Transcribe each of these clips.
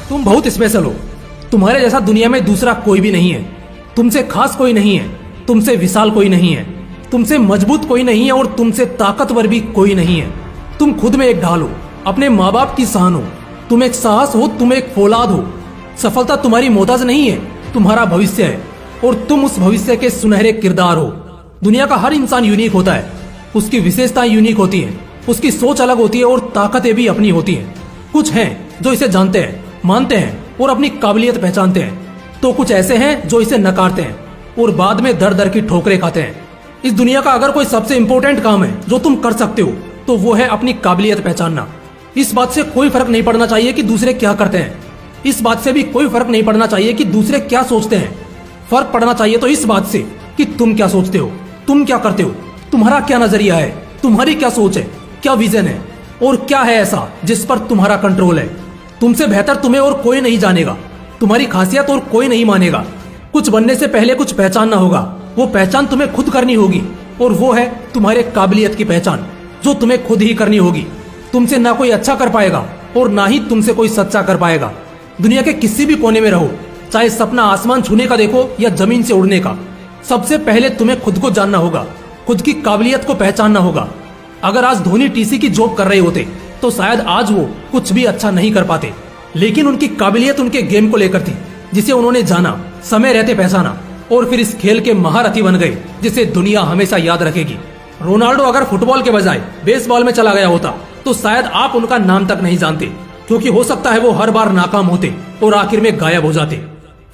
तुम बहुत स्पेशल हो। तुम्हारे जैसा दुनिया में दूसरा कोई भी नहीं है। तुमसे खास कोई नहीं है, तुमसे विशाल कोई नहीं है, तुमसे मजबूत कोई नहीं है और तुमसे ताकतवर भी कोई नहीं है। तुम खुद में एक ढाल हो, अपने माँ बाप की शान हो, तुम एक साहस हो, तुम एक फौलाद हो। सफलता तुम्हारी मोहताज नहीं है, तुम्हारा भविष्य है और तुम उस भविष्य के सुनहरे किरदार हो। दुनिया का हर इंसान यूनिक होता है, उसकी विशेषताएं यूनिक होती हैं, उसकी सोच अलग होती है और ताकतें भी अपनी होती हैं। कुछ हैं जो इसे जानते हैं, मानते हैं और अपनी काबिलियत पहचानते हैं, तो कुछ ऐसे हैं जो इसे नकारते हैं और बाद में दर दर की ठोकरें खाते हैं। इस दुनिया का अगर कोई सबसे इंपॉर्टेंट काम है जो तुम कर सकते हो तो वो है अपनी काबिलियत पहचानना। इस बात से कोई फर्क नहीं पड़ना चाहिए कि दूसरे क्या करते हैं, इस बात से भी कोई फर्क नहीं पड़ना चाहिए कि दूसरे क्या सोचते हैं। फर्क पड़ना चाहिए तो इस बात से कि तुम क्या सोचते हो, तुम क्या करते हो, तुम्हारा क्या नजरिया है, तुम्हारी क्या सोच है, क्या विजन है और क्या है ऐसा जिस पर तुम्हारा कंट्रोल है। तुमसे बेहतर तुम्हें और कोई नहीं जानेगा, तुम्हारी खासियत और कोई नहीं मानेगा। कुछ बनने से पहले कुछ पहचानना होगा, वो पहचान तुम्हें खुद करनी होगी और वो है तुम्हारे काबिलियत की पहचान जो तुम्हें खुद ही करनी होगी। तुमसे ना कोई अच्छा कर पाएगा और ना ही तुमसे कोई सच्चा कर पाएगा। दुनिया के किसी भी कोने में रहो, चाहे सपना आसमान छूने का देखो या जमीन से उड़ने का, सबसे पहले तुम्हें खुद को जानना होगा, खुद की काबिलियत को पहचानना होगा। अगर आज धोनी टीसी की जॉब कर रहे होते तो शायद आज वो कुछ भी अच्छा नहीं कर पाते, लेकिन उनकी काबिलियत उनके गेम को लेकर थी जिसे उन्होंने जाना, समय रहते पहचाना और फिर इस खेल के महारथी बन गए जिसे दुनिया हमेशा याद रखेगी। रोनाल्डो अगर फुटबॉल के बजाय बेसबॉल में चला गया होता तो शायद आप उनका नाम तक नहीं जानते, क्योंकि हो सकता है वो हर बार नाकाम होते और आखिर में गायब हो जाते।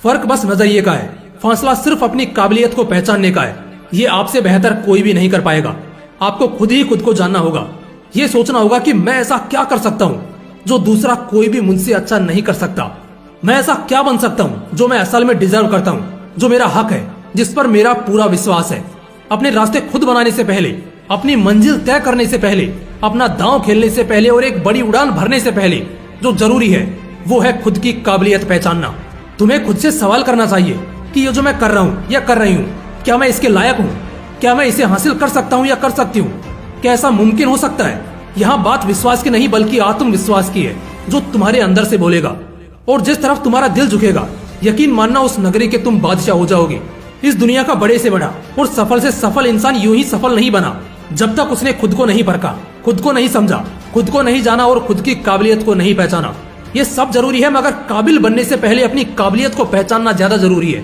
फर्क बस नजरिए का है, फासला सिर्फ अपनी काबिलियत को पहचानने का है। ये आपसे बेहतर कोई भी नहीं कर पाएगा। आपको खुद ही खुद को जानना होगा, ये सोचना होगा कि मैं ऐसा क्या कर सकता हूँ जो दूसरा कोई भी मुझसे अच्छा नहीं कर सकता। मैं ऐसा क्या बन सकता हूँ जो मैं असल में डिजर्व करता हूँ, जो मेरा हक है, जिस पर मेरा पूरा विश्वास है। अपने रास्ते खुद बनाने से पहले, अपनी मंजिल तय करने से पहले, अपना दांव खेलने से पहले और एक बड़ी उड़ान भरने से पहले जो जरूरी है वो है खुद की काबिलियत पहचानना। तुम्हें खुद से सवाल करना चाहिए कि ये जो मैं कर रहा हूँ या कर रही हूँ, क्या मैं इसके लायक हूँ? क्या मैं इसे हासिल कर सकता हूँ या कर सकती हूँ? क्या ऐसा मुमकिन हो सकता है? यहाँ बात विश्वास की नहीं बल्कि आत्मविश्वास की है, जो तुम्हारे अंदर से बोलेगा और जिस तरफ तुम्हारा दिल झुकेगा, यकीन मानना उस नगरी के तुम बादशाह हो जाओगे। इस दुनिया का बड़े से बड़ा और सफल से सफल इंसान यूं ही सफल नहीं बना जब तक उसने खुद को नहीं परखा, खुद को नहीं समझा, खुद को नहीं जाना और खुद की काबिलियत को नहीं पहचाना। ये सब जरूरी है, मगर काबिल बनने से पहले अपनी काबिलियत को पहचानना ज्यादा जरूरी है।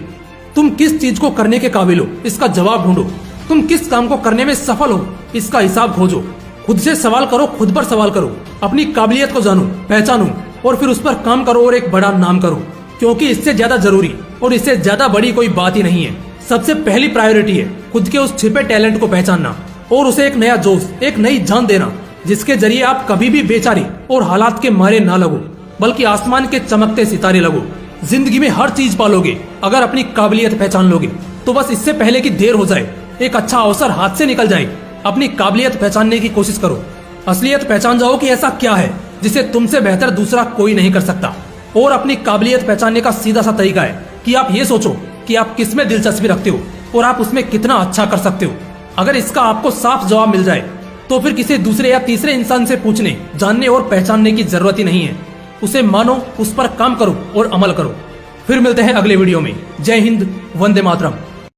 तुम किस चीज को करने के काबिल हो, इसका जवाब ढूंढो। तुम किस काम को करने में सफल हो, इसका हिसाब खोजो। खुद से सवाल करो, खुद पर सवाल करो, अपनी काबिलियत को जानो, पहचानो और फिर उस पर काम करो और एक बड़ा नाम करो, क्योंकि इससे ज्यादा जरूरी और इससे ज्यादा बड़ी कोई बात ही नहीं है। सबसे पहली प्रायोरिटी है खुद के उस छिपे टैलेंट को पहचानना और उसे एक नया जोश, एक नई जान देना, जिसके जरिए आप कभी भी बेचारे और हालात के मारे ना लगो, बल्कि आसमान के चमकते सितारे लगो। जिंदगी में हर चीज पालोगे अगर अपनी काबिलियत पहचान लोगे। तो बस इससे पहले कि देर हो जाए, एक अच्छा अवसर हाथ से निकल जाए, अपनी काबिलियत पहचानने की कोशिश करो। असलियत पहचान जाओ कि ऐसा क्या है जिसे तुमसे बेहतर दूसरा कोई नहीं कर सकता। और अपनी काबिलियत पहचानने का सीधा सा तरीका है कि आप ये सोचो कि आप किसमें दिलचस्पी रखते हो और आप उसमें कितना अच्छा कर सकते हो। अगर इसका आपको साफ जवाब मिल जाए तो फिर किसी दूसरे या तीसरे इंसान से पूछने, जानने और पहचानने की जरूरत ही नहीं है। उसे मानो, उस पर काम करो और अमल करो। फिर मिलते हैं अगले वीडियो में। जय हिंद, वंदे मातरम।